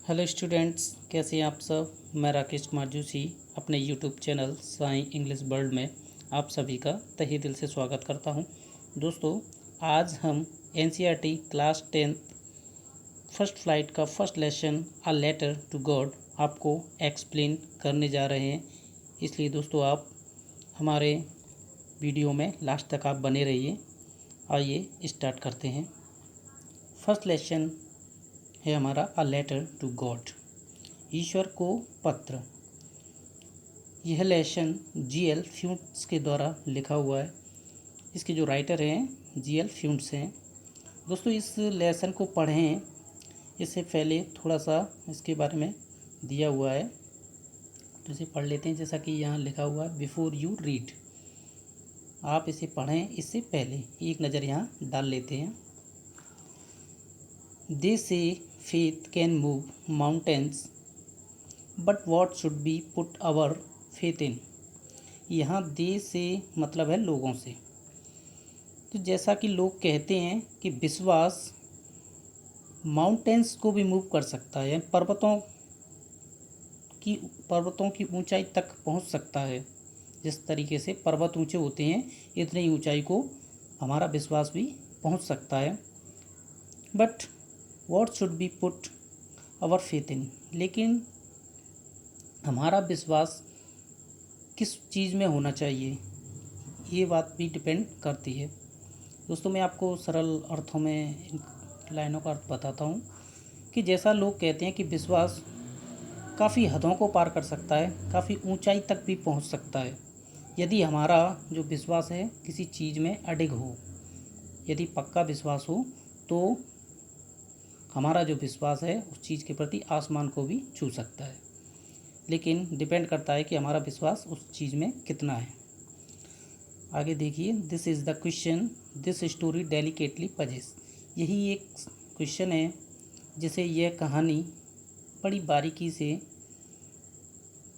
Hello students, कैसे हैं आप सब। मैं राकेश कुमार जोशी अपने YouTube channel Sai English world में आप सभी का तहे दिल से स्वागत करता हूं। दोस्तों, आज हम एनसीईआरटी क्लास 10 फर्स्ट फ्लाइट का first lesson a letter to God आपको एक्सप्लेन करने जा रहे हैं। इसलिए दोस्तों, आप हमारे वीडियो में लास्ट तक आप बने रहिए। आइए स्टार्ट करते हैं। फर्स्ट लेसन है हमारा अ लेटर टू गॉड, ईश्वर को पत्र। यह लेसन जीएल फ्यूंट्स के द्वारा लिखा हुआ है। इसके जो राइटर हैं जीएल फ्यूंट्स हैं। दोस्तों, इस लेसन को पढ़ें इससे पहले थोड़ा सा इसके बारे में दिया हुआ है, तो इसे पढ़ लेते हैं। जैसा कि यहाँ लिखा हुआ है, बिफोर यू रीड। आप इसे पढ़ें इससे पहले एक नज़र यहाँ डाल लेते हैं। दे से faith can move mountains, but what should be put our faith in। यहाँ दे से मतलब है लोगों से। तो जैसा कि लोग कहते हैं कि विश्वास माउंटेन्स को भी मूव कर सकता है, पर्वतों की ऊंचाई तक पहुंच सकता है। जिस तरीके से पर्वत ऊंचे होते हैं, इतनी ऊंचाई को हमारा विश्वास भी पहुंच सकता है। But what should be put our faith in, लेकिन हमारा विश्वास किस चीज़ में होना चाहिए, ये बात भी डिपेंड करती है। दोस्तों, मैं आपको सरल अर्थों में इन लाइनों का अर्थ बताता हूँ कि जैसा लोग कहते हैं कि विश्वास काफ़ी हदों को पार कर सकता है, काफ़ी ऊंचाई तक भी पहुँच सकता है, यदि हमारा जो विश्वास है किसी चीज़ में अडिग हो, यदि पक्का विश्वास हो, तो हमारा जो विश्वास है उस चीज़ के प्रति आसमान को भी छू सकता है। लेकिन डिपेंड करता है कि हमारा विश्वास उस चीज़ में कितना है। आगे देखिए, this is the question this story delicately possess. यही एक क्वेश्चन है जिसे यह कहानी बड़ी बारीकी से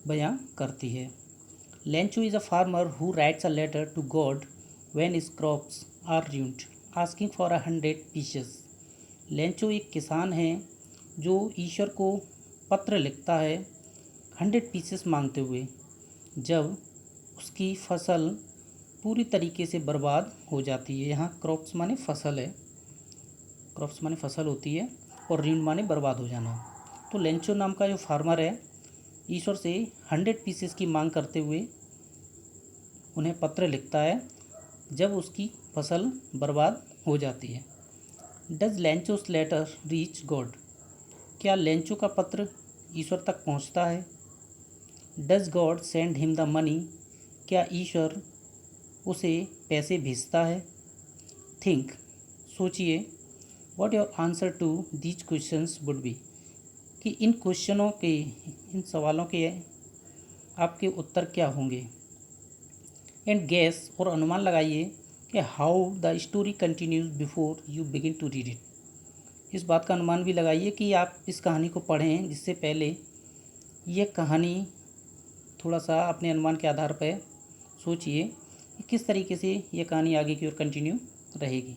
बयां करती है। Lencho is a farmer who writes a letter to God when his crops are ruined, asking for 100 pieces. Lencho एक किसान है जो ईश्वर को पत्र लिखता है 100 पीसेस मांगते हुए, जब उसकी फसल पूरी तरीके से बर्बाद हो जाती है। यहाँ क्रॉप्स माने फसल है, क्रॉप्स माने फसल होती है, और ऋण माने बर्बाद हो जाना। तो लेंचो नाम का जो फार्मर है ईश्वर से 100 पीसेस की मांग करते हुए उन्हें पत्र लिखता है जब उसकी फसल बर्बाद हो जाती है। Does Lencho's letter reach God, क्या लेंचो का पत्र ईश्वर तक पहुंचता है। Does God send him the money, क्या ईश्वर उसे पैसे भेजता है। थिंक, सोचिए, what your answer to these questions would be, कि इन क्वेश्चनों के, इन सवालों के आपके उत्तर क्या होंगे। एंड गेस, और अनुमान लगाइए कि how the story continues before you begin to read it. इस बात का अनुमान भी लगाइए कि आप इस कहानी को पढ़ें जिससे पहले यह कहानी थोड़ा सा अपने अनुमान के आधार पर सोचिए कि किस तरीके से यह कहानी आगे की ओर कंटिन्यू रहेगी।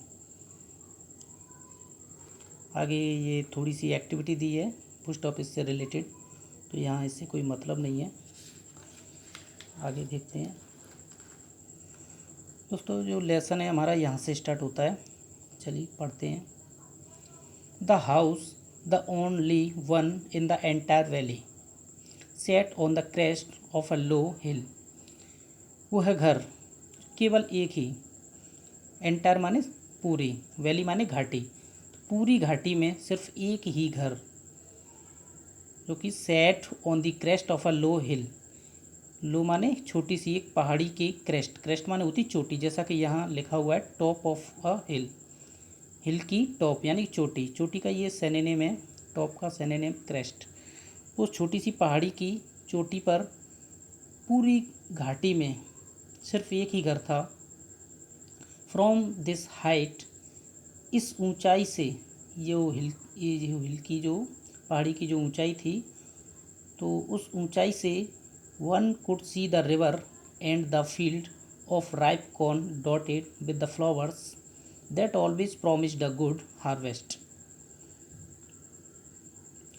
आगे ये थोड़ी सी एक्टिविटी दी है पोस्ट ऑफिस से रिलेटेड, तो यहाँ इससे कोई मतलब नहीं है। आगे देखते हैं। दोस्तों, जो लेसन है हमारा यहाँ से स्टार्ट होता है। चलिए पढ़ते हैं। The house, the only one in the entire valley, set on the crest of a low hill. वह घर, केवल एक ही, एंटायर माने पूरी, वैली माने घाटी, पूरी घाटी में सिर्फ एक ही घर, जो कि set on the crest of a low hill. Low माने छोटी सी एक पहाड़ी की क्रेस्ट, क्रेस्ट माने होती चोटी, जैसा कि यहाँ लिखा हुआ है टॉप ऑफ अ हिल, हिल की टॉप यानी चोटी, चोटी का ये सिनोनिम है, टॉप का सिनोनिम क्रेस्ट। उस छोटी सी पहाड़ी की चोटी पर पूरी घाटी में सिर्फ एक ही घर था। फ्रॉम दिस हाइट, इस ऊंचाई से, ये जो हिल की जो पहाड़ी की जो ऊंचाई थी, तो उस ऊंचाई से one could see the river and the field of ripe corn dotted with the flowers that always promised a good harvest.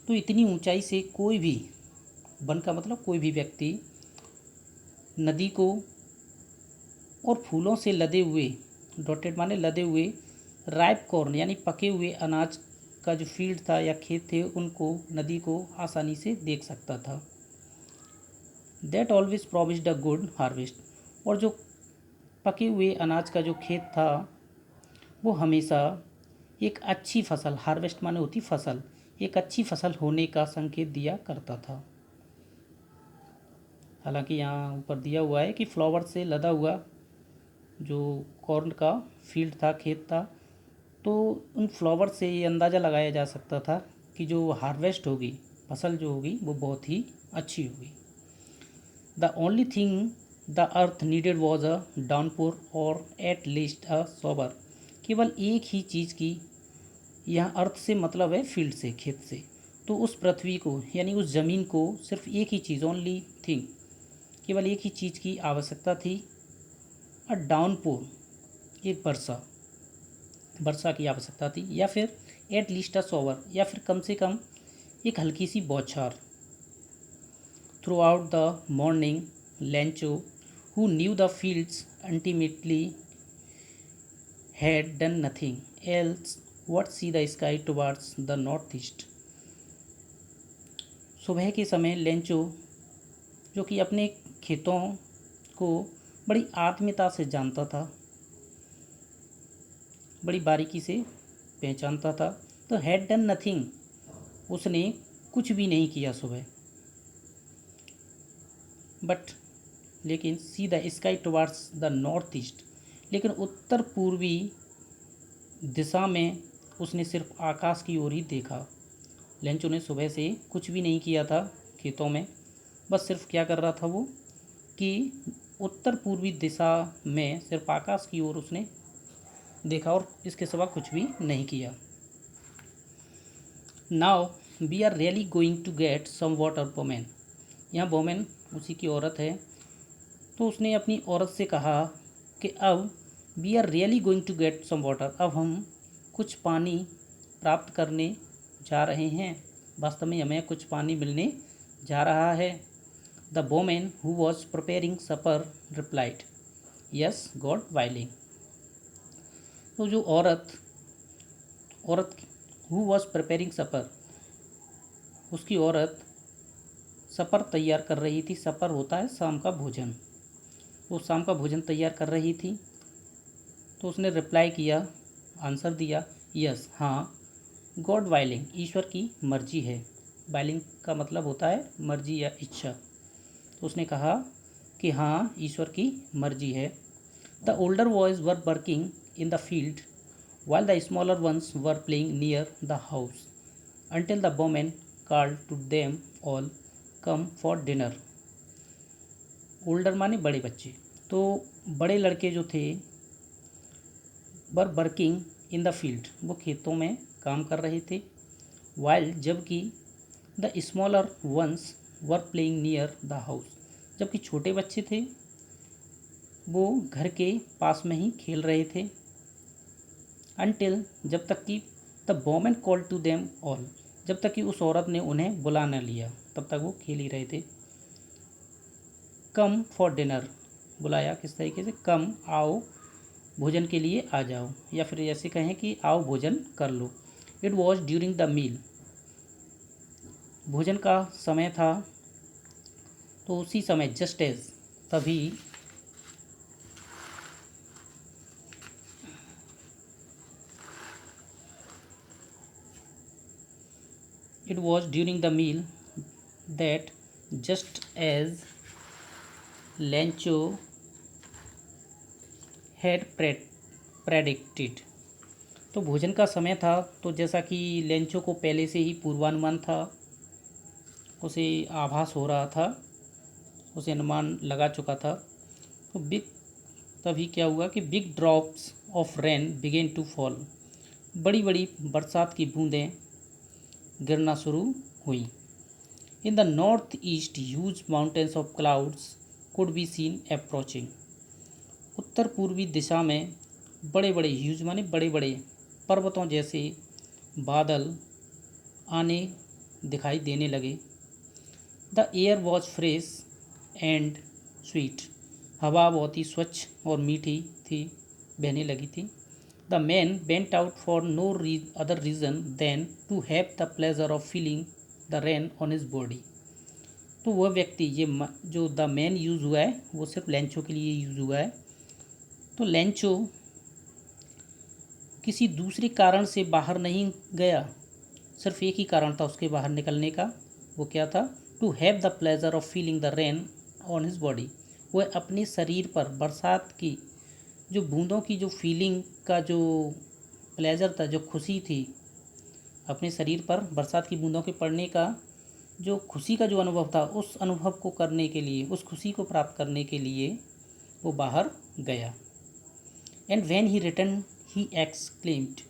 तो इतनी ऊंचाई से कोई भी, वन का मतलब कोई भी व्यक्ति, नदी को और फूलों से लदे हुए, डॉटेड माने लदे हुए, राइप कॉर्न यानी पके हुए अनाज का जो फील्ड था या खेत थे उनको, नदी को आसानी से देख सकता था। That always promised a good harvest, और जो पके हुए अनाज का जो खेत था वो हमेशा एक अच्छी फसल, हार्वेस्ट माने होती फसल, एक अच्छी फसल होने का संकेत दिया करता था। हालांकि यहाँ ऊपर दिया हुआ है कि फ्लावर से लदा हुआ जो कॉर्न का फील्ड था, खेत था, तो उन फ्लावर से ये अंदाज़ा लगाया जा सकता था कि जो हार्वेस्ट होगी, फसल जो होगी वो बहुत ही अच्छी होगी। The only thing the earth needed was a downpour और एट लीस्ट अ सोबर, केवल एक ही चीज़ की, यहाँ अर्थ से मतलब है फील्ड से, खेत से, तो उस पृथ्वी को यानी उस ज़मीन को सिर्फ एक ही चीज़, ओनली थिंग, केवल एक ही चीज़ की आवश्यकता थी, अ डाउनपोर, एक वर्षा, वर्षा की आवश्यकता थी, या फिर एट लीस्ट अ सोवर, या फिर कम से कम एक हल्की सी बौछार। Through out the morning Lencho, who knew the fields ultimately had done nothing else but see the sky towards the northeast। सुबह के समय लेंचो, जो कि अपने खेतों को बड़ी आत्मीयता से जानता था, बड़ी बारीकी से पहचानता था, तो हैड डन नथिंग, उसने कुछ भी नहीं किया सुबह, बट लेकिन see the sky towards the north east, लेकिन उत्तर पूर्वी दिशा में उसने सिर्फ आकाश की ओर ही देखा। लेंचो ने सुबह से कुछ भी नहीं किया था खेतों में, बस सिर्फ क्या कर रहा था वो कि उत्तर पूर्वी दिशा में सिर्फ आकाश की ओर उसने देखा और इसके सिवा कुछ भी नहीं किया। Now we are really going to get some water women, यहाँ वोमेन उसी की औरत है, तो उसने अपनी औरत से कहा कि अब we are really going to get some water, अब हम कुछ पानी प्राप्त करने जा रहे हैं, वास्तव में हमें कुछ पानी मिलने जा रहा है। The women who was preparing supper replied yes God willing, तो जो औरत हु वॉज प्रिपेयरिंग सपर, उसकी औरत सपर तैयार कर रही थी, सपर होता है शाम का भोजन, वो शाम का भोजन तैयार कर रही थी, तो उसने रिप्लाई किया, आंसर दिया, यस हाँ, गॉड वाइलिंग, ईश्वर की मर्जी है, वाइलिंग का मतलब होता है मर्जी या इच्छा, तो उसने कहा कि हाँ ईश्वर की मर्जी है। The older boys were working in the field while the smaller ones were playing near the house until the woman called to them all come for dinner। Older माने बड़े बच्चे, तो बड़े लड़के जो थे were working in the field, वो खेतों में काम कर रहे थे, वाइल जबकि the smaller ones were playing near the house, जबकि छोटे बच्चे थे वो घर के पास में ही खेल रहे थे, अनटिल जब तक कि the women call to them all, जब तक कि उस औरत ने उन्हें बुला न लिया, तब तक वो खेल ही रहे थे। कम फॉर डिनर, बुलाया किस तरीके से, कम आओ भोजन के लिए आ जाओ, या फिर ऐसे कहें कि आओ भोजन कर लो। It was during the meal, भोजन का समय था, तो उसी समय जस्ट एज, तभी it was during the meal that just as Lencho had predicted, तो भोजन का समय था, तो जैसा कि लेंचो को पहले से ही पूर्वानुमान था, उसे आभास हो रहा था, उसे अनुमान लगा चुका था, तो तभी क्या हुआ कि big drops of rain began to fall, बड़ी बड़ी बरसात की बूंदें गिरना शुरू हुई। In the north east huge mountains of clouds could be seen approaching, उत्तर पूर्वी दिशा में बड़े बड़े, ह्यूज माने बड़े बड़े, पर्वतों जैसे बादल आने दिखाई देने लगे। The air was fresh and sweet. हवा बहुत ही स्वच्छ और मीठी थी, बहने लगी थी। The man went out for no other reason than to have the pleasure of feeling the rain on his body. तो वह व्यक्ति, ये जो द मैन यूज़ हुआ है वो सिर्फ लेंचो के लिए यूज़ हुआ है। तो लेंचो किसी दूसरे कारण से बाहर नहीं गया, सिर्फ एक ही कारण था उसके बाहर निकलने का। वो क्या था? To have the pleasure of feeling the rain on his body. वह अपने शरीर पर बरसात की जो बूंदों की जो फीलिंग का जो प्लेजर था, जो खुशी थी, अपने शरीर पर बरसात की बूंदों के पड़ने का जो खुशी का जो अनुभव था, उस अनुभव को करने के लिए, उस खुशी को प्राप्त करने के लिए वो बाहर गया। And when he return he exclaimed,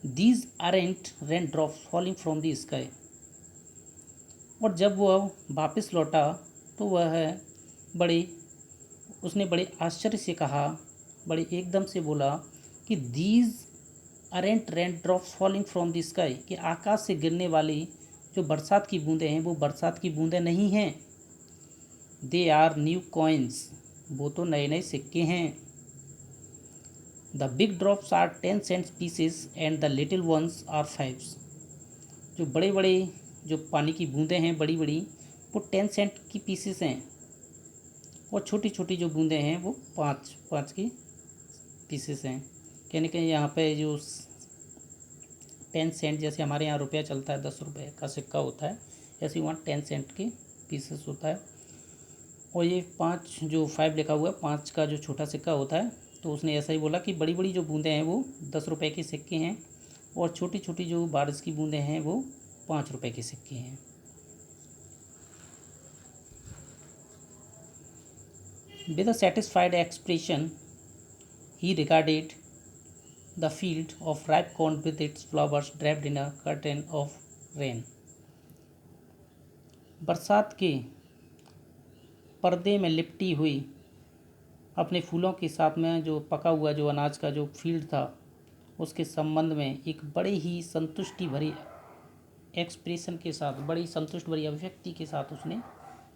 these aren't rain drops falling from the sky. और जब वह वापस लौटा तो उसने बड़े आश्चर्य से कहा, बड़े एकदम से बोला कि these aren't rain drops falling from the sky, कि आकाश से गिरने वाली जो बरसात की बूंदें हैं वो बरसात की बूंदें नहीं हैं। दे आर न्यू कॉइन्स, वो तो नए नए सिक्के हैं। The big drops are 10 cents pieces and the little ones are 5। जो बड़े बड़े जो पानी की बूंदें हैं, बड़ी बड़ी, वो 10 सेंट की पीसेस हैं, और छोटी छोटी जो बूंदें हैं वो 5 की पीसेस हैं। कहने के यहाँ पे जो 10 सेंट, जैसे हमारे यहाँ रुपया चलता है 10 रुपये का सिक्का होता है, ऐसे वहाँ 10 सेंट के पीसेस होता है। और ये 5 जो 5 लिखा हुआ है, 5 का जो छोटा सिक्का होता है। तो उसने ऐसा ही बोला कि बड़ी बड़ी जो बूंदें हैं वो 10 रुपये के सिक्के हैं, और छोटी छोटी जो बारिश की बूंदें हैं वो 5 रुपये के सिक्के हैं। With a satisfied expression he regarded the field of ripe corn with its flowers draped in a curtain of rain. बरसात के पर्दे में लिपटी हुई अपने फूलों के साथ में जो पका हुआ जो अनाज का जो फील्ड था, उसके संबंध में एक बड़े ही संतुष्टि भरी एक्सप्रेशन के साथ, बड़ी संतुष्ट भरी अभिव्यक्ति के साथ उसने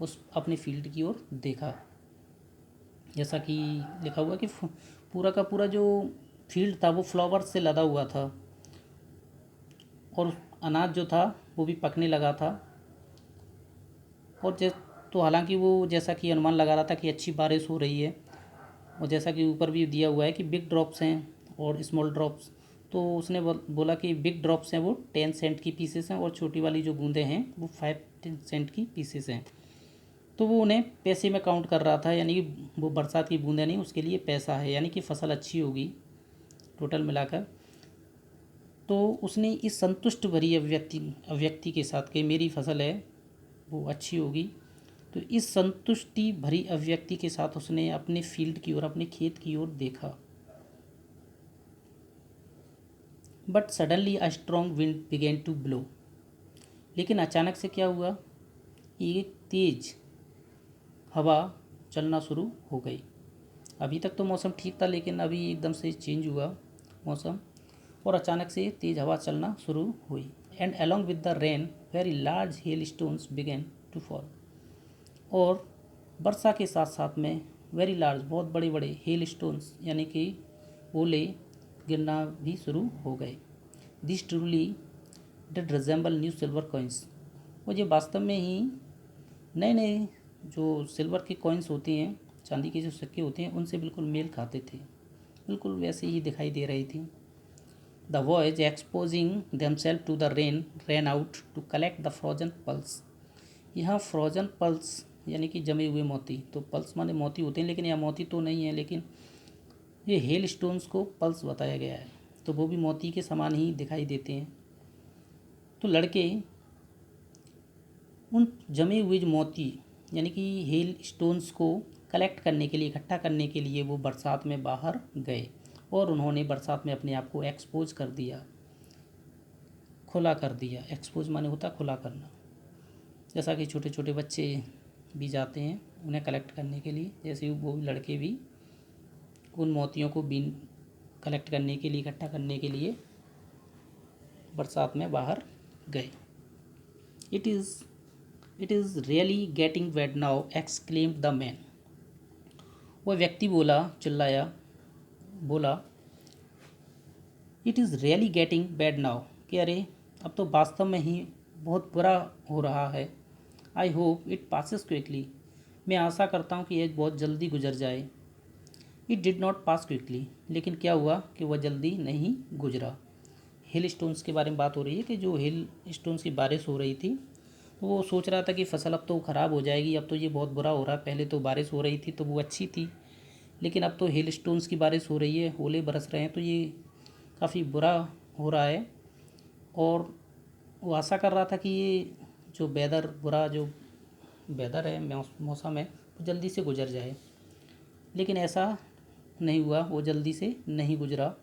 उस अपने फील्ड की ओर देखा। जैसा कि लिखा हुआ कि पूरा का पूरा जो फील्ड था वो फ्लावर से लदा हुआ था, और अनाज जो था वो भी पकने लगा था। और तो हालांकि वो जैसा कि अनुमान लगा रहा था कि अच्छी बारिश हो रही है, और जैसा कि ऊपर भी दिया हुआ है कि बिग ड्रॉप्स हैं और स्मॉल ड्रॉप्स, तो उसने बोला कि बिग ड्रॉप्स हैं वो 10 सेंट की पीसेस हैं, और छोटी वाली जो बूंदें हैं वो 5 सेंट की पीसेस हैं। तो वो उन्हें पैसे में काउंट कर रहा था, यानी कि वो बरसात की बूंदें नहीं, उसके लिए पैसा है, यानी कि फसल अच्छी होगी टोटल मिलाकर। तो उसने इस संतुष्ट भरी अभिव्यक्ति के साथ कि मेरी फसल है वो अच्छी होगी, तो इस संतुष्टि भरी अभिव्यक्ति के साथ उसने अपने फील्ड की ओर, अपने खेत की ओर देखा। But suddenly a strong wind began to blow. लेकिन अचानक से क्या हुआ, एक तेज हवा चलना शुरू हो गई। अभी तक तो मौसम ठीक था, लेकिन अभी एकदम से चेंज हुआ मौसम, और अचानक से तेज हवा चलना शुरू हुई। And along with the rain very large hailstones began to fall. और वर्षा के साथ साथ में वेरी लार्ज, बहुत बड़े बड़े हेल स्टोन्स, यानी कि ओले गिरना भी शुरू हो गए। This truly did resemble new silver coins. और ये वास्तव में ही नए नए जो सिल्वर के कॉइन्स होते हैं, चांदी के जो सिक्के होते हैं, उनसे बिल्कुल मेल खाते थे, बिल्कुल वैसे ही दिखाई दे रही थी। The boys exposing themselves to the rain ran out to collect the frozen pearls. यहाँ फ्रोजन पल्स यानी कि जमे हुए मोती, तो पल्स माने मोती होते हैं, लेकिन यहाँ मोती तो नहीं है, लेकिन ये हेल स्टोन्स को पल्स बताया गया है, तो वो भी मोती के समान ही दिखाई देते हैं। तो लड़के उन जमे हुए जो मोती यानी कि हेल स्टोन्स को कलेक्ट करने के लिए, इकट्ठा करने के लिए वो बरसात में बाहर गए, और उन्होंने बरसात में अपने आप को एक्सपोज कर दिया, खुला कर दिया। एक्सपोज माने होता खुला करना। जैसा कि छोटे छोटे बच्चे भी जाते हैं उन्हें कलेक्ट करने के लिए, जैसे वो लड़के भी उन मोतियों को बीन कलेक्ट करने के लिए, इकट्ठा करने के लिए बरसात में बाहर गए। It is really getting wait now exclaimed the man. वह व्यक्ति बोला, चिल्लाया, बोला, it is really getting bad now, कि अरे अब तो वास्तव में ही बहुत बुरा हो रहा है। I hope it passes quickly, मैं आशा करता हूँ कि यह बहुत जल्दी गुजर जाए। It did not pass quickly, लेकिन क्या हुआ कि वह जल्दी नहीं गुजरा। हिल स्टोन्स के बारे में बात हो रही है कि जो हिल स्टोन्स की बारिश हो रही थी, वो सोच रहा था कि फसल अब तो ख़राब हो जाएगी, अब तो ये बहुत बुरा हो रहा है। पहले तो बारिश हो रही थी तो वो अच्छी थी, लेकिन अब तो हिल स्टोन्स की बारिश हो रही है, ओले बरस रहे हैं, तो ये काफ़ी बुरा हो रहा है। और वो आशा कर रहा था कि ये जो बुरा जो वेदर है, मौसम है, वो जल्दी से गुजर जाए, लेकिन ऐसा नहीं हुआ, वो जल्दी से नहीं गुजरा।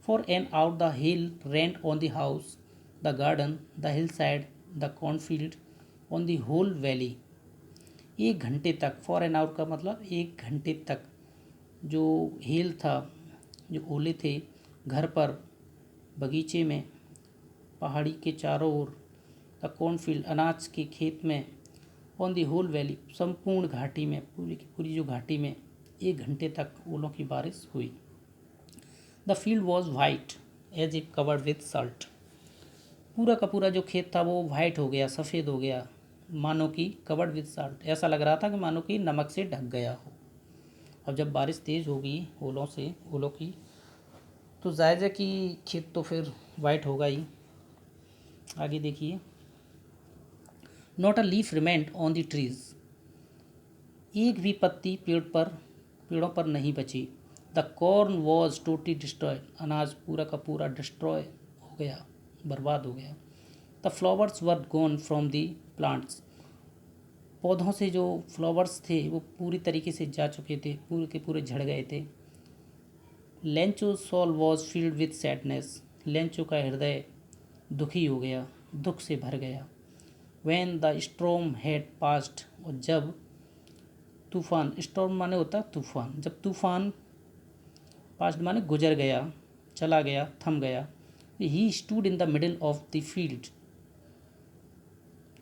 For an hour the hail rained on the house, the garden, the hillside, the cornfield, on the whole valley. 1 घंटे तक, फॉर एन आवर का मतलब 1 घंटे तक जो हेल था, जो ओले थे, घर पर, बगीचे में, पहाड़ी के चारों ओर, द कॉर्नफील्ड अनाज के खेत में, ऑन दी होल वैली संपूर्ण घाटी में, पूरी की पूरी जो घाटी में 1 घंटे तक ओलों की बारिश हुई। The field was white as if covered with salt, पूरा का पूरा जो खेत था वो वाइट हो गया, सफ़ेद हो गया, मानो कि कवर्ड विथ सल्ट, ऐसा लग रहा था कि मानो कि नमक से ढक गया हो। अब जब बारिश तेज़ होगी ओलों की, तो जायज़ है कि खेत तो फिर वाइट होगा ही। आगे देखिए, not a leaf remained on the trees, एक भी पत्ती पेड़ों पर नहीं बची। The corn was totally destroyed, अनाज पूरा का पूरा डिस्ट्रॉय हो गया, बर्बाद हो गया। The flowers were gone from the plants, पौधों से जो फ्लावर्स थे वो पूरी तरीके से जा चुके थे, पूरे के पूरे झड़ गए थे। Lencho soul was filled with sadness, लेंचो का हृदय दुखी हो गया, दुख से भर गया। When the storm had passed, और जब तूफान, स्टॉर्म माने होता तूफान, जब तूफान पास्ट माने गुजर गया, चला गया, थम गया। He stood in the middle of the field,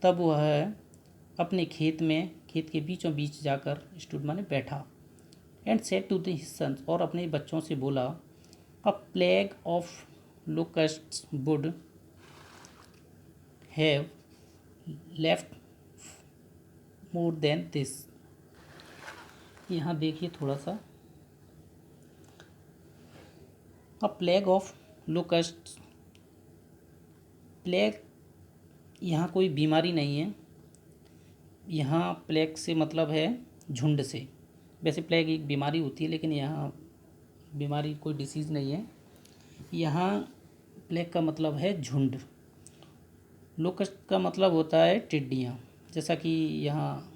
तब वह अपने खेत के बीचों बीच जाकर, स्टूड माने बैठा। And said to the his sons, और अपने बच्चों से बोला, a plague of locusts would have left more than this. यहाँ देखिए थोड़ा सा, a plague of locust, plague यहाँ कोई बीमारी नहीं है, यहाँ प्लेग से मतलब है झुंड से। वैसे प्लेग एक बीमारी होती है, लेकिन यहाँ बीमारी कोई डिसीज़ नहीं है, यहाँ प्लेग का मतलब है झुंड। लोकस्ट का मतलब होता है टिड्डियाँ, जैसा कि यहाँ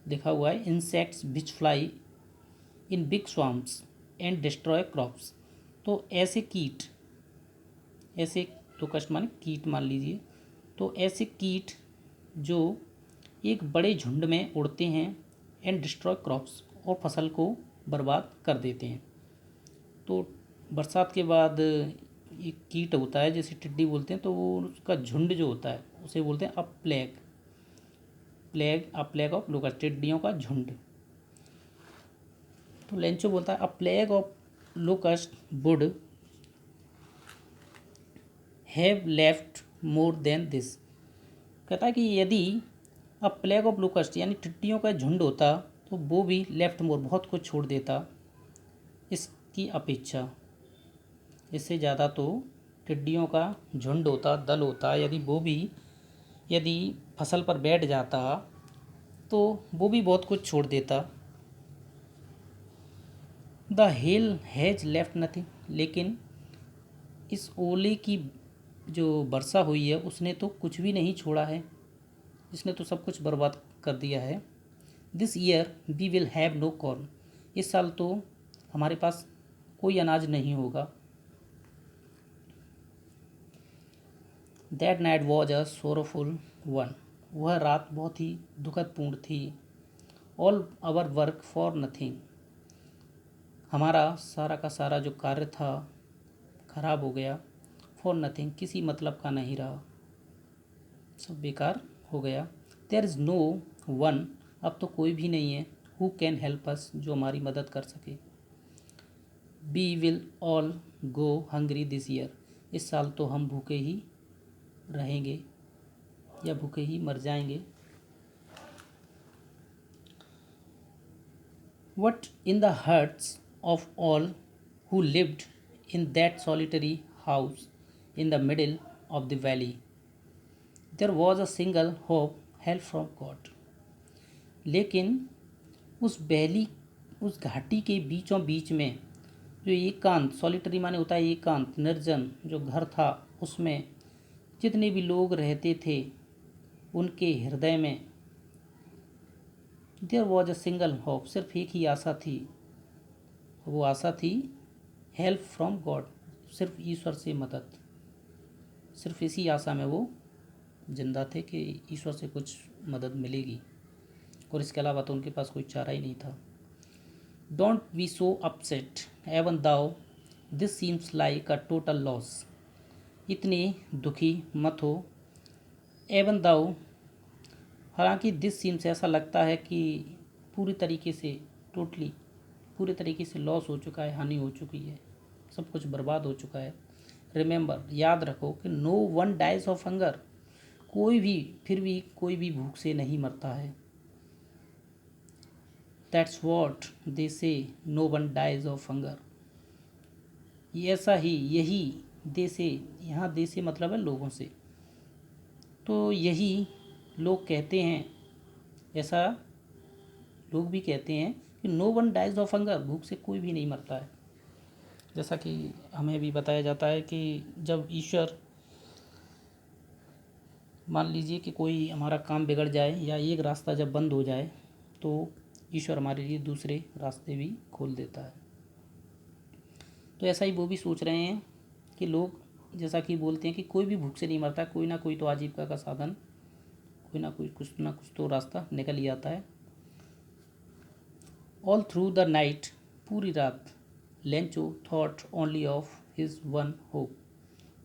देखा हुआ है, insects which fly in big swarms and destroy crops. तो ऐसे कीट, ऐसे लोकस्ट माने कीट मान लीजिए, तो ऐसे कीट जो एक बड़े झुंड में उड़ते हैं, एंड डिस्ट्रॉय क्रॉप्स, और फसल को बर्बाद कर देते हैं। तो बरसात के बाद एक कीट होता है, जैसे टिड्डी बोलते हैं, तो वो उसका झुंड जो होता है उसे बोलते हैं अ प्लेग ऑफ लोकस्ट, टिड्डियों का झुंड। तो लेंचो बोलता है, अ plague of locust would have left more than this, कहता है कि यदि अ प्लेग ऑफ लोकस्ट यानी टिड्डियों का झुंड होता, तो वो भी लेफ्ट मोर, बहुत कुछ छोड़ देता इसकी अपेक्षा। इससे ज़्यादा तो टिड्डियों का झुंड होता, दल होता, यदि फसल पर बैठ जाता तो वो भी बहुत कुछ छोड़ देता। The hell has left nothing, लेकिन इस ओले की जो वर्षा हुई है उसने तो कुछ भी नहीं छोड़ा है, इसने तो सब कुछ बर्बाद कर दिया है। This year we will have no corn, इस साल तो हमारे पास कोई अनाज नहीं होगा। That night was a sorrowful one, वह रात बहुत ही दुखदपूर्ण थी। All our work for nothing, हमारा सारा का सारा जो कार्य था खराब हो गया। फॉर नथिंग, किसी मतलब का नहीं रहा। सब बेकार हो गया। देयर इज़ नो वन, अब तो कोई भी नहीं है, हु कैन हेल्प अस, जो हमारी मदद कर सके। We will all go hungry this year, इस साल तो हम भूखे ही रहेंगे या भूखे ही मर जाएंगे। What in the hearts of all who lived in that solitary house in the middle of the valley, there was a single hope, help from God. लेकिन उस वैली, उस घाटी के बीचों बीच में जो एकांत, सॉलिटरी माने होता है एकांत, निर्जन जो घर था, उसमें जितने भी लोग रहते थे उनके हृदय में there was a single hope, सिर्फ एक ही आशा थी। वो आशा थी हेल्प फ्रॉम गॉड, सिर्फ ईश्वर से मदद। सिर्फ इसी आशा में वो जिंदा थे कि ईश्वर से कुछ मदद मिलेगी, और इसके अलावा तो उनके पास कोई चारा ही नहीं था। Don't be so upset even though, this seems like a total loss, इतने दुखी मत हो। एवन दाउ, हालांकि दिस सीम्स, ऐसा लगता है कि पूरी तरीके से, टोटली पूरे तरीके से लॉस हो चुका है, हानि हो चुकी है, सब कुछ बर्बाद हो चुका है। रिमेंबर, याद रखो कि no one dies of hunger, कोई भी, फिर भी कोई भी भूख से नहीं मरता है। That's what they say, no one dies of hunger, ये ऐसा ही, यही दे से, यहाँ दे से मतलब है लोगों से, तो यही लोग कहते हैं, ऐसा लोग भी कहते हैं कि no one dies of hunger, भूख से कोई भी नहीं मरता है। जैसा कि हमें भी बताया जाता है कि जब ईश्वर, मान लीजिए कि कोई हमारा काम बिगड़ जाए या एक रास्ता जब बंद हो जाए, तो ईश्वर हमारे लिए दूसरे रास्ते भी खोल देता है। तो ऐसा ही वो भी सोच रहे हैं कि लोग, जैसा कि बोलते हैं कि कोई भी भूख से नहीं मरता, कोई ना कोई तो आजीविका का साधन, कोई ना कोई, कुछ ना कुछ तो रास्ता निकल ही आता है। ऑल थ्रू द नाइट, पूरी रात, Lencho thought only of his one hope,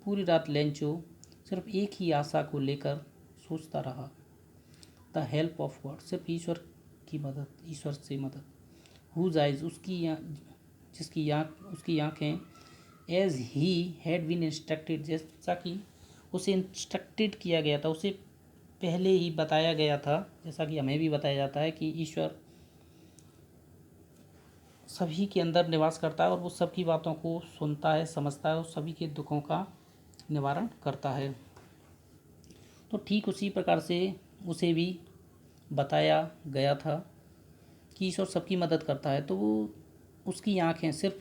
पूरी रात लेंचो सिर्फ एक ही आशा को लेकर सोचता रहा। द हेल्प ऑफ गॉड, सिर्फ ईश्वर की मदद, ईश्वर से मदद। हुज आइज, उसकी आँखें, as he had been instructed, जैसा कि उसे इंस्ट्रक्टेड किया गया था, उसे पहले ही बताया गया था, जैसा कि हमें भी बताया जाता है कि ईश्वर सभी के अंदर निवास करता है और वो सबकी बातों को सुनता है, समझता है और सभी के दुखों का निवारण करता है। तो ठीक उसी प्रकार से उसे भी बताया गया था कि ईश्वर सबकी मदद करता है। तो वो, उसकी आँखें सिर्फ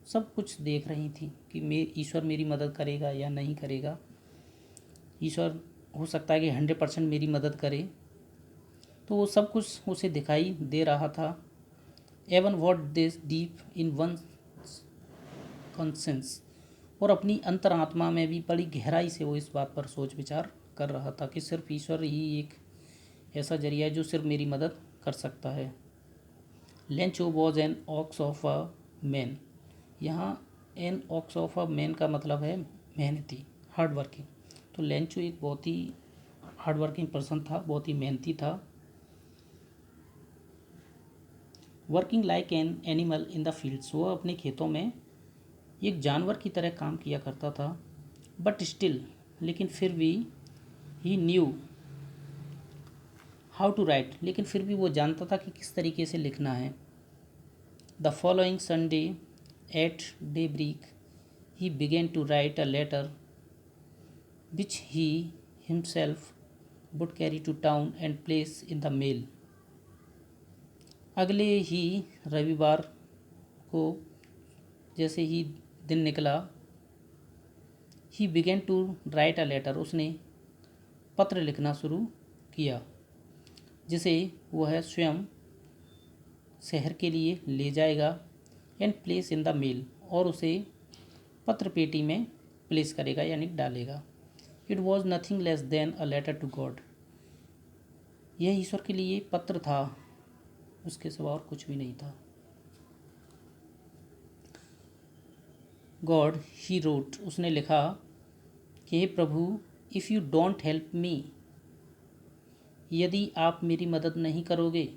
सब कुछ देख रही थी कि ईश्वर मेरी मदद करेगा या नहीं करेगा। ईश्वर हो सकता है कि 100% मेरी मदद करे, तो वो सब कुछ उसे दिखाई दे रहा था। Even what this deep in one conscience, और अपनी अंतरात्मा में भी बड़ी गहराई से वो इस बात पर सोच विचार कर रहा था कि सिर्फ ईश्वर ही एक ऐसा जरिया है जो सिर्फ मेरी मदद कर सकता है। Lencho was an ox of a man, यहाँ an ox of a man का मतलब है मेहनती, हार्ड वर्किंग। तो लेंचो एक बहुत ही हार्ड वर्किंग पर्सन था, बहुत ही मेहनती था। Working like an animal in the fields, वो अपने खेतों में एक जानवर की तरह काम किया करता था। बट स्टिल, लेकिन फिर भी, ही न्यू हाउ टू राइट, लेकिन फिर भी वो जानता था कि किस तरीके से लिखना है। The following Sunday at daybreak he began to write a letter which he himself would carry to town and place in the mail. अगले ही रविवार को जैसे ही दिन निकला, he began to write a letter, उसने पत्र लिखना शुरू किया, जिसे वह स्वयं शहर के लिए ले जाएगा, and place in the mail, और उसे पत्र पेटी में प्लेस करेगा यानी डालेगा। It was nothing less than a letter to God, यह ईश्वर के लिए पत्र था, उसके सिवा और कुछ भी नहीं था। गॉड, ही रोट, उसने लिखा कि हे प्रभु, if you don't help me, यदि आप मेरी मदद नहीं करोगे,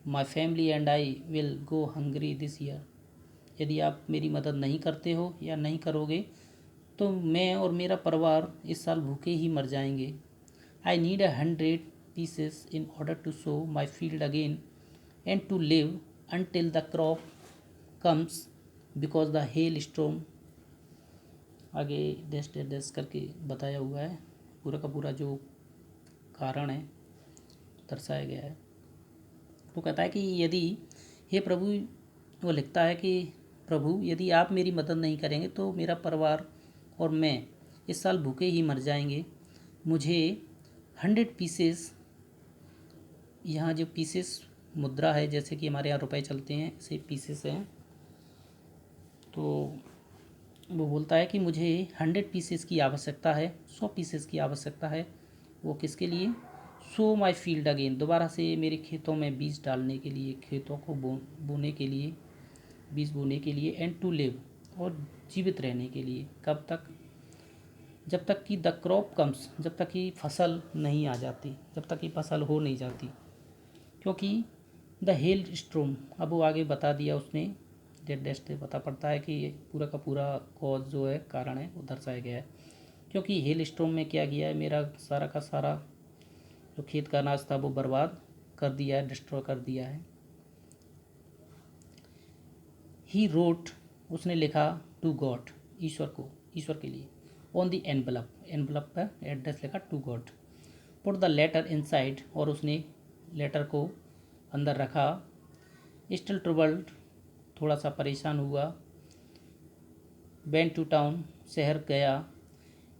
my family and I will go hungry this year. यदि आप मेरी मदद नहीं करते हो या नहीं करोगे तो मैं और मेरा परिवार इस साल भूखे ही मर जाएंगे। I need 100 pieces in order to sow my field again and to live until the crop comes because the hail storm। आगे डैश डैश डैश करके बताया हुआ है, पूरा का पूरा जो कारण है दर्शाया गया है। वो कहता है कि यदि हे प्रभु, वो लिखता है कि प्रभु यदि आप मेरी मदद नहीं करेंगे तो मेरा परिवार और मैं इस साल भूखे ही मर जाएंगे। मुझे 100 पीसेस, यहाँ जो पीसेस मुद्रा है, जैसे कि हमारे यहाँ रुपए चलते हैं ऐसे पीसेस हैं, तो वो बोलता है कि मुझे 100 पीसेस की आवश्यकता है, 100 पीसेस की आवश्यकता है। वो किसके लिए? सो माई फील्ड अगेन, दोबारा से मेरे खेतों में बीज डालने के लिए, खेतों को बोने के लिए, बीज बोने के लिए, एंड टू लिव, और जीवित रहने के लिए। कब तक? जब तक कि द क्रॉप कम्स, जब तक कि फसल नहीं आ जाती, जब तक कि फसल हो नहीं जाती। क्योंकि द हेल स्ट्रोम, अब वो आगे बता दिया उसने, डेट डैश से पता पड़ता है कि ये पूरा का पूरा कॉज जो है, कारण है, वो दर्शाया गया है। क्योंकि हेल स्ट्रोम में क्या किया है, मेरा सारा का सारा जो खेत का अनाज था वो बर्बाद कर दिया है, डिस्ट्रॉय कर दिया है। ही रोट, उसने लिखा, टू गॉड, ईश्वर को, ईश्वर के लिए, ऑन दी एनवलप, एनवलप पर एड्रेस लिखा, to God. Put the letter inside, और उसने लेटर को अंदर रखा। स्टिल ट्रबल्ड, थोड़ा सा परेशान हुआ। वेंट टू टाउन, शहर गया।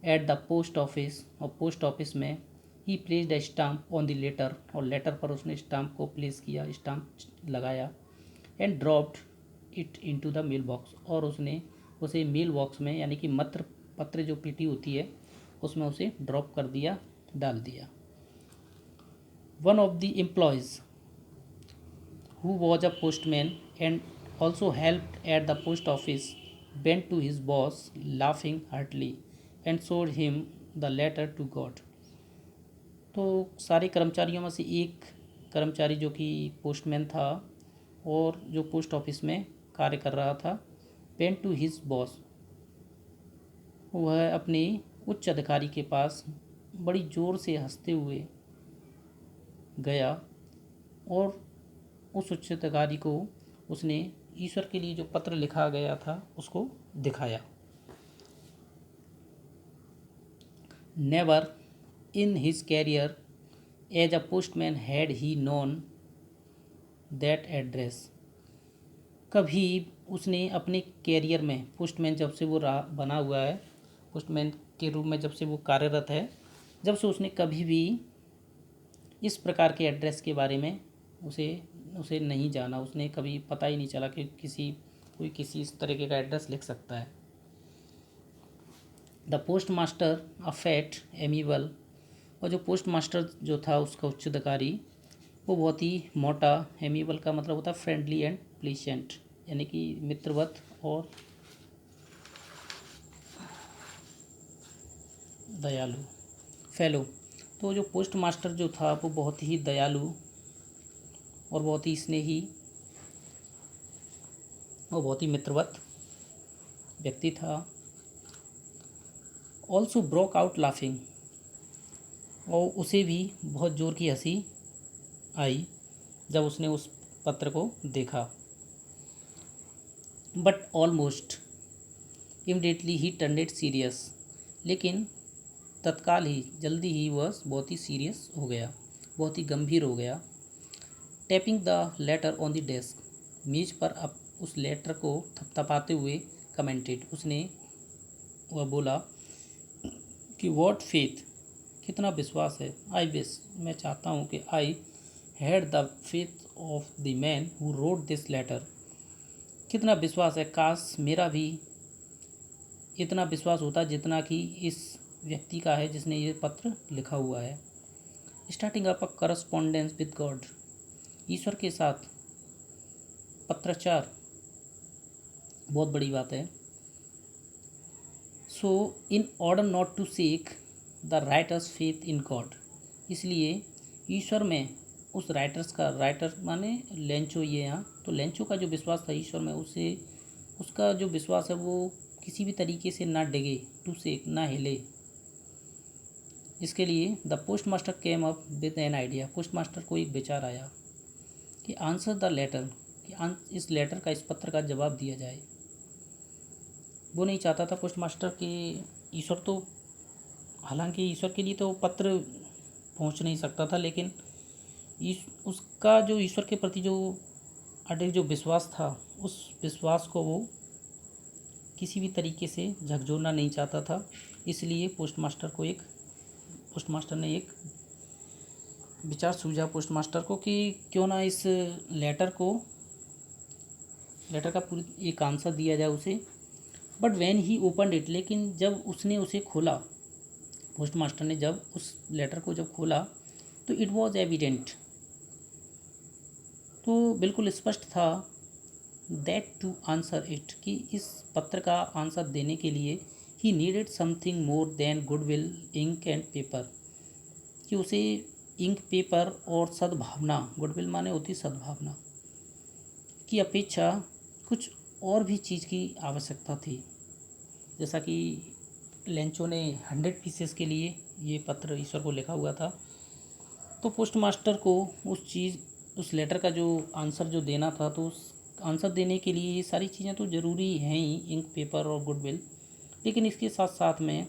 एट द पोस्ट ऑफिस, और पोस्ट ऑफिस में he placed a stamp on the letter, और लेटर पर उसने स्टाम्प को प्लेस किया, स्टाम्प लगाया। And dropped it into the mail box, और उसने उसे मेल बॉक्स में, यानी कि पत्र जो पेटी होती है उसमें उसे ड्रॉप कर दिया, डाल दिया। One of the employees who was a postman and also helped at the post office, went to his boss laughing heartily and showed him the letter to God। तो सारे कर्मचारियों में से एक कर्मचारी जो कि पोस्टमैन था और जो पोस्ट ऑफिस में कार्य कर रहा था, went to his boss, वह अपने उच्च अधिकारी के पास बड़ी ज़ोर से हंसते हुए गया और उस उच्च अधिकारी को उसने ईश्वर के लिए जो पत्र लिखा गया था उसको दिखाया। Never in his career as a postman had he known that address, कभी उसने अपने कैरियर में, पोस्टमैन जब से वो बना हुआ है, पोस्टमैन के रूप में जब से वो कार्यरत है, जब से उसने कभी भी इस प्रकार के एड्रेस के बारे में उसे नहीं जाना, उसने कभी पता ही नहीं चला कि कोई किसी इस तरीके का एड्रेस लिख सकता है। The post master a fat amiable, और जो पोस्ट मास्टर जो था उसका उच्च अधिकारी, वो बहुत ही मोटा, एमिबल का मतलब होता है फ्रेंडली एंड प्लीजेंट, यानी कि मित्रवत और दयालु, फेलो। तो जो पोस्ट मास्टर जो था वो बहुत ही दयालु और बहुत ही स्नेही और बहुत ही मित्रवत व्यक्ति था। ऑल्सो ब्रोक आउट लाफिंग, और उसे भी बहुत ज़ोर की हंसी आई जब उसने उस पत्र को देखा। बट ऑलमोस्ट इमीडिएटली ही टर्नेड सीरियस, लेकिन तत्काल ही, जल्दी ही वह बहुत ही सीरियस हो गया, बहुत ही गंभीर हो गया। Tapping the later on the desk, मेज पर अब उस लेटर को थपथपाते हुए कमेंटेड, उसने वह बोला कि व्हाट फेथ, कितना विश्वास है। आई विश, मैं चाहता हूँ कि I had the faith of the man who wrote this letter, कितना विश्वास है, काश मेरा भी इतना विश्वास होता जितना कि इस व्यक्ति का है जिसने ये पत्र लिखा हुआ है। Starting up a correspondence with God, ईश्वर के साथ पत्राचार बहुत बड़ी बात है। So in order not to shake the writer's faith in God, इसलिए ईश्वर में उस राइटर माने लेंचो ये यहाँ, तो लेंचो का जो विश्वास था ईश्वर में, उसका जो विश्वास है वो किसी भी तरीके से ना डिगे, टू सेक ना हिले। इसके लिए the post master came up with an idea, post master को एक विचार आया कि आंसर द लेटर, कि इस लेटर का, इस पत्र का जवाब दिया जाए। वो नहीं चाहता था पोस्ट मास्टर कि ईश्वर तो, हालांकि ईश्वर के लिए तो पत्र पहुंच नहीं सकता था, लेकिन उसका जो ईश्वर के प्रति जो अडिग जो विश्वास था, उस विश्वास को वो किसी भी तरीके से झकझोरना नहीं चाहता था। इसलिए पोस्ट मास्टर ने एक विचार सूझा पोस्ट मास्टर को कि क्यों ना इस लेटर का पूरी एक आंसर दिया जाए उसे। But when he opened it, लेकिन जब उसने उसे खोला, पोस्ट मास्टर ने जब उस लेटर को जब खोला, तो इट वॉज एविडेंट, तो बिल्कुल स्पष्ट था, दैट टू आंसर इट, कि इस पत्र का आंसर देने के लिए he needed something more than goodwill, ink and paper, कि उसे इंक, पेपर और सद्भावना, गुडविल माने होती सद्भावना की अपेक्षा कुछ और भी चीज़ की आवश्यकता थी। जैसा कि लेंचो ने 100 पीसेस के लिए ये पत्र ईश्वर को लिखा हुआ था, तो पोस्ट मास्टर को उस लेटर का जो आंसर जो देना था, तो उस आंसर देने के लिए ये सारी चीज़ें तो ज़रूरी हैं ही, इंक, पेपर और गुडविल, लेकिन इसके साथ साथ में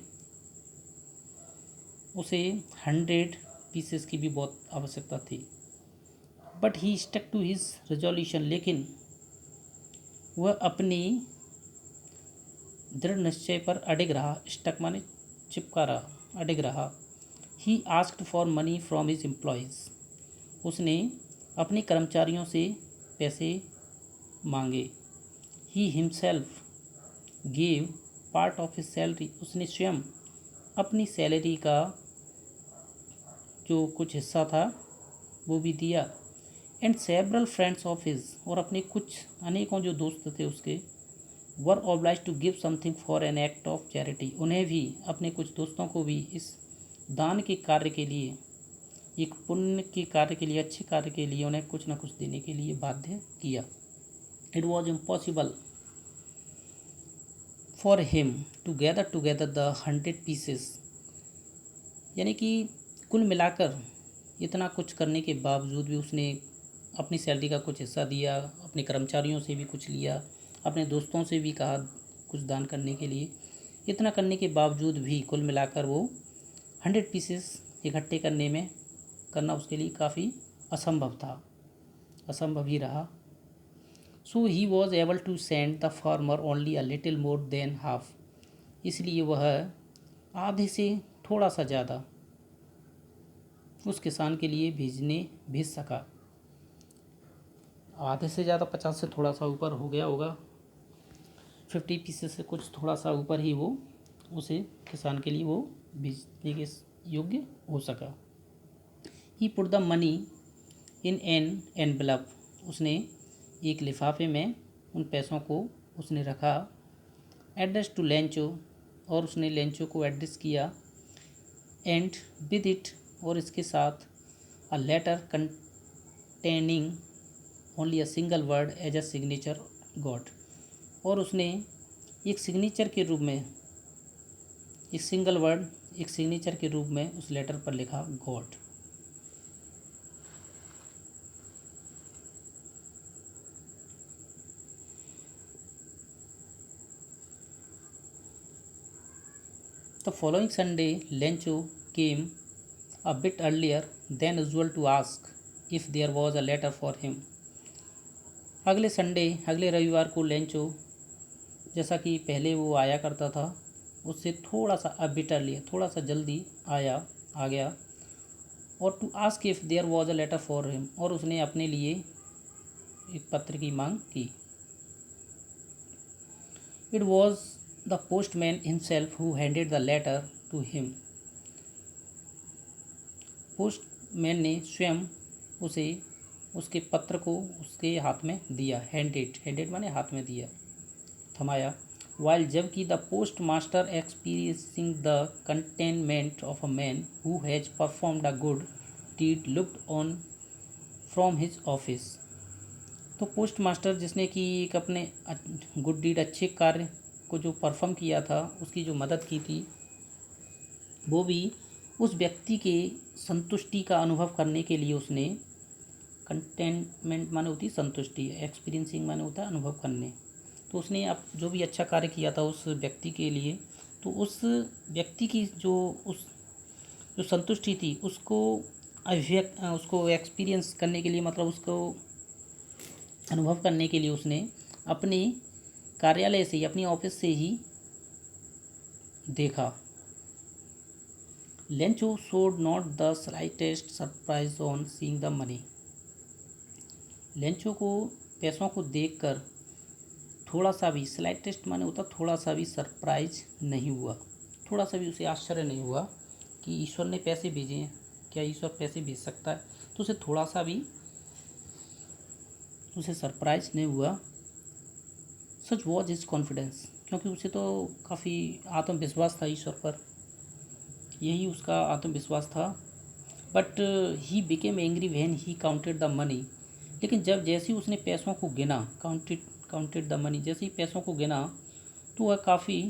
उसे 100 पीसेस की भी बहुत आवश्यकता थी। But he stuck to his resolution, लेकिन वह अपनी दृढ़ निश्चय पर अडिग रहा। स्टक माने चिपका रहा, अडिग रहा। He asked for money from his employees, उसने अपने कर्मचारियों से पैसे मांगे। He himself gave part of his salary, उसने स्वयं अपनी सैलरी का जो कुछ हिस्सा था वो भी दिया। And several friends of his, और अपने कुछ अनेकों जो दोस्त थे उसके, were obliged to give something for an act of charity, उन्हें भी, अपने कुछ दोस्तों को भी इस दान के कार्य के लिए, एक पुण्य के कार्य के लिए, अच्छे कार्य के लिए उन्हें कुछ न कुछ देने के लिए बाध्य किया। It was impossible for him to gather together the 100 pieces, यानी कि कुल मिलाकर इतना कुछ करने के बावजूद भी उसने अपनी सैलरी का कुछ हिस्सा दिया, अपने कर्मचारियों से भी कुछ लिया, अपने दोस्तों से भी कहा कुछ दान करने के लिए। इतना करने के बावजूद भी कुल मिलाकर वो 100 पीसेस इकट्ठे करना उसके लिए काफ़ी असंभव था, असंभव ही रहा। So he was able to send the farmer only a little more than half, इसलिए वह आधे से थोड़ा सा ज़्यादा उस किसान के लिए भेज सका। आधे से ज़्यादा, 50 से थोड़ा सा ऊपर हो गया होगा, 50 पीसेस से कुछ थोड़ा सा ऊपर ही वो उसे किसान के लिए वो भेजने के योग्य हो सका। He put the money in an envelope, उसने एक लिफाफे में उन पैसों को उसने रखा। एड्रेस टू लेंचो, और उसने लेंचो को एड्रेस किया। एंड विद इट, और इसके साथ a letter containing only a single word as a signature God, और उसने एक सिग्नेचर के रूप में, एक सिंगल वर्ड, एक सिग्नेचर के रूप में उस लेटर पर लिखा God. The following Sunday, Lencho came a bit earlier than usual to ask if there was a letter for him. अगले रविवार को लेंचो, जैसा कि पहले वो आया करता था, उससे थोड़ा सा a bit earlier, थोड़ा सा जल्दी आ गया, और to ask if there was a letter for him, और उसने अपने लिए एक पत्र की मांग की। It was the postman himself who handed the letter to him. Postman ने स्वयं उसे, उसके पत्र को उसके हाथ में दिया। हैंडेड माने हाथ में दिया, थमाया। वाइल, जबकि the post master experiencing the contentment of a man who has performed a good deed looked on from his office. तो पोस्ट मास्टर जिसने कि एक अपने गुड डीड अच्छे कार्य को जो परफॉर्म किया था, उसकी जो मदद की थी, वो भी उस व्यक्ति के संतुष्टि का अनुभव करने के लिए उसने, कंटेंटमेंट माने होती है संतुष्टि, एक्सपीरियंसिंग माने होता है अनुभव करने, तो उसने अब जो भी अच्छा कार्य किया था उस व्यक्ति के लिए, तो उस व्यक्ति की जो संतुष्टि थी उसको उसको एक्सपीरियंस करने के लिए, मतलब उसको अनुभव करने के लिए उसने अपने कार्यालय से ही, अपनी ऑफिस से ही देखा। Lencho showed not the slightest surprise on seeing the money. Lencho को पैसों को देखकर थोड़ा सा भी, स्लाइटेस्ट माने होता थोड़ा सा भी, सरप्राइज नहीं हुआ, थोड़ा सा भी उसे आश्चर्य नहीं हुआ कि ईश्वर ने पैसे भेजे हैं, क्या ईश्वर पैसे भेज सकता है, तो उसे थोड़ा सा भी उसे सरप्राइज नहीं हुआ। सच वॉज हिज कॉन्फिडेंस, क्योंकि उसे तो काफ़ी आत्मविश्वास था ईश्वर पर, यही उसका आत्मविश्वास था। But he became angry when he counted the money. लेकिन जैसे ही उसने पैसों को गिना, काउंटेड द मनी, जैसे ही पैसों को गिना तो वह काफ़ी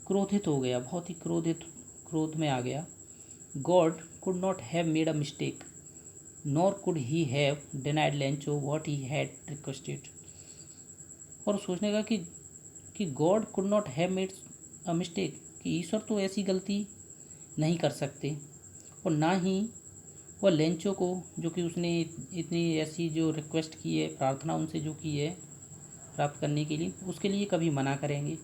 क्रोधित हो गया, बहुत ही क्रोध में आ गया। God could not have made a mistake nor could he have denied Lencho what he had requested. और सोचने लगा कि God could not have made a mistake, कि ईश्वर तो ऐसी गलती नहीं कर सकते, और ना ही वह लेंचो को, जो कि उसने इतनी ऐसी जो रिक्वेस्ट की है, प्रार्थना उनसे जो की है प्राप्त करने के लिए, उसके लिए कभी मना करेंगे।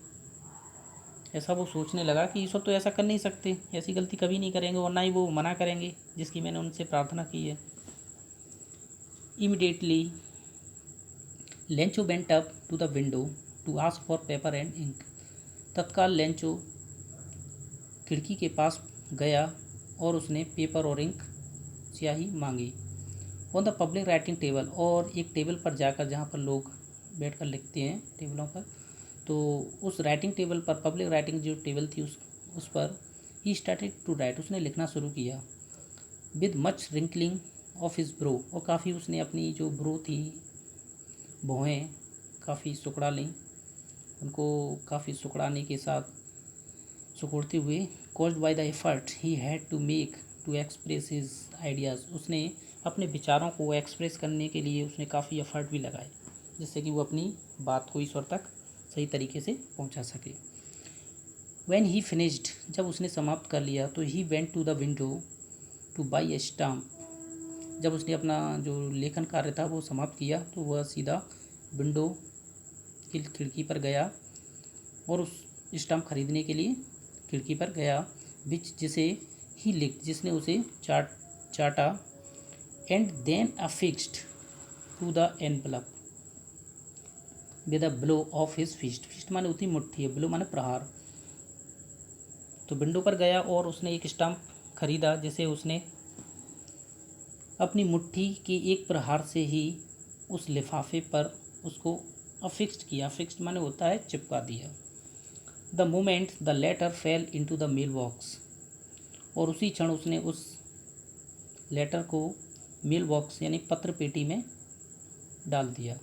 ऐसा वो सोचने लगा कि ईश्वर तो ऐसा कर नहीं सकते, ऐसी गलती कभी नहीं करेंगे, और ना ही वो मना करेंगे जिसकी मैंने उनसे प्रार्थना की है। Immediately Lencho went up to the window to ask for paper and ink. तत्काल लेंचो खिड़की के पास गया और उसने पेपर और इंक, स्याही मांगी। On the public writing table, और एक टेबल पर जाकर, जहाँ पर लोग बैठकर लिखते हैं टेबलों पर, तो उस राइटिंग टेबल पर, पब्लिक राइटिंग जो टेबल थी उस पर ही स्टार्टेड टू राइट, उसने लिखना शुरू किया। With much wrinkling of his bro, और काफ़ी उसने अपनी जो ब्रो थी, भौहें काफ़ी सुकड़ा लीं, उनको काफ़ी सुकड़ाने के साथ, सुकुड़ते हुए, caused by the effort he had to make to express his ideas, उसने अपने विचारों को एक्सप्रेस करने के लिए उसने काफ़ी एफर्ट भी लगाए, जिससे कि वो अपनी बात को ईश्वर तक सही तरीके से पहुंचा सके। व्हेन ही फिनिश्ड, जब उसने समाप्त कर लिया, तो he went to the window to buy a stamp. जब उसने अपना जो लेखन कार्य था वो समाप्त किया, तो वह सीधा विंडो की खिड़की पर गया और उस स्टाम्प खरीदने के लिए खिड़की पर गया, जिसे ही लिख, जिसने उसे चाटा, and then affixed to the envelope with a blow of his fist. Fist माने होती मुट्ठी है, ब्लो माने प्रहार। तो विंडो पर गया और उसने एक स्टाम्प खरीदा, जिसे उसने अपनी मुट्ठी के एक प्रहार से ही उस लिफाफे पर उसको अफिक्स्ड किया। फिक्स्ड माने होता है चिपका दिया। The moment the letter fell into the mail box, और उसी क्षण उसने उस लेटर को मेल बॉक्स यानी पत्र पेटी में डाल दिया।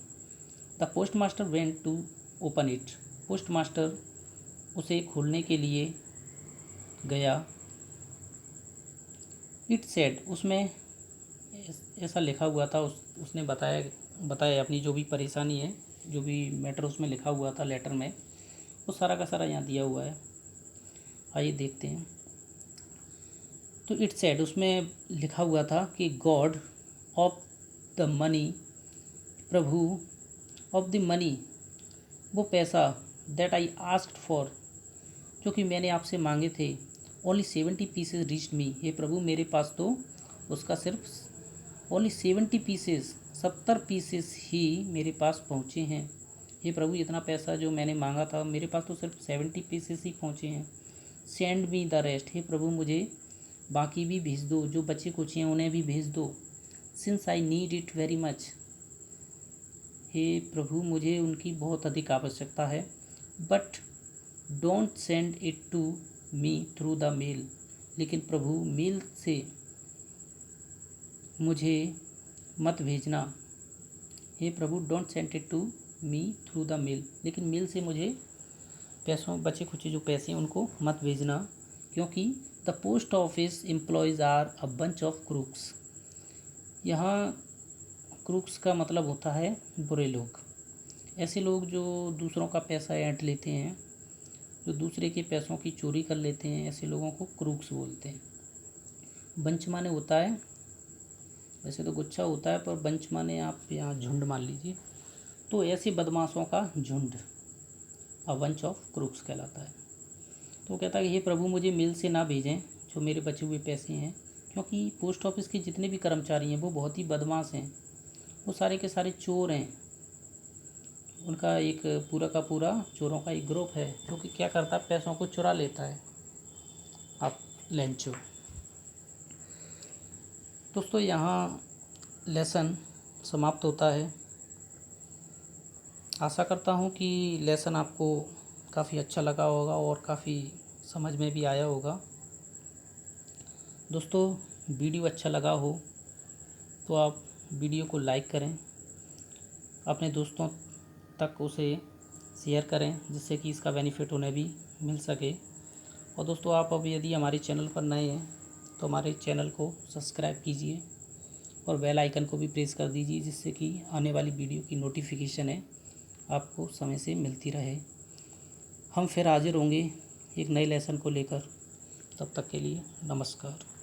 The post master went to open it, postmaster उसे खोलने के लिए गया। इट सेड, उसमें ऐसा लिखा हुआ था, उसने बताया अपनी जो भी परेशानी है, जो भी मैटर उसमें लिखा हुआ था लेटर में, वो सारा का सारा यहाँ दिया हुआ है। आइए देखते हैं। तो इट सेड, उसमें लिखा हुआ था कि God of the money, Prabhu of the money, वो पैसा, दैट आई आस्क्ड फॉर, जो कि मैंने आपसे मांगे थे, ओनली 70 पीसेज रीच्ड मी, हे प्रभु मेरे पास तो उसका सिर्फ ओनली 70 पीसेस, 70 पीसेस ही मेरे पास पहुँचे हैं। हे प्रभु इतना पैसा जो मैंने मांगा था, मेरे पास तो सिर्फ 70 पीसेस ही पहुँचे हैं। सेंड मी द रेस्ट, हे प्रभु मुझे बाकी भी भेज दो, जो बचे कुछ हैं उन्हें भी भेज दो। Since I need it very much, हे प्रभु मुझे उनकी बहुत अधिक आवश्यकता है। But don't send it to me through the mail, लेकिन प्रभु मेल से मुझे मत भेजना। हे प्रभु, don't send it to me through the mail. लेकिन मेल से मुझे पैसों, बचे खुचे जो पैसे हैं उनको मत भेजना, क्योंकि the post office employees are a bunch of crooks. यहाँ क्रूक्स का मतलब होता है बुरे लोग। ऐसे लोग जो दूसरों का पैसा ऐंठ लेते हैं, जो दूसरे के पैसों की चोरी कर लेते हैं, ऐसे लोगों को क्रूक्स बोलते हैं। बंच माने होता है, वैसे तो गुच्छा होता है, पर बंच माने आप यहाँ झुंड मान लीजिए। तो ऐसे बदमाशों का झुंड अ बंच ऑफ क्रूक्स कहलाता है। तो कहता है कि हे प्रभु, मुझे मेल से ना भेजें जो मेरे बचे हुए पैसे हैं, क्योंकि पोस्ट ऑफिस के जितने भी कर्मचारी हैं वो बहुत ही बदमाश हैं। वो सारे के सारे चोर हैं। उनका एक पूरा का पूरा चोरों का एक ग्रुप है जो कि क्या करता है, पैसों को चुरा लेता है। आप लेंचो। दोस्तों, यहाँ लेसन समाप्त होता है। आशा करता हूँ कि लेसन आपको काफ़ी अच्छा लगा होगा और काफ़ी समझ में भी आया होगा। दोस्तों, वीडियो अच्छा लगा हो तो आप वीडियो को लाइक करें, अपने दोस्तों तक उसे शेयर करें, जिससे कि इसका बेनिफिट उन्हें भी मिल सके। और दोस्तों, आप अब यदि हमारे चैनल पर नए हैं तो हमारे चैनल को सब्सक्राइब कीजिए और बेल आइकन को भी प्रेस कर दीजिए, जिससे कि आने वाली वीडियो की नोटिफिकेशन है आपको समय से मिलती रहे। हम फिर हाजिर होंगे एक नए लेसन को लेकर। तब तक के लिए नमस्कार।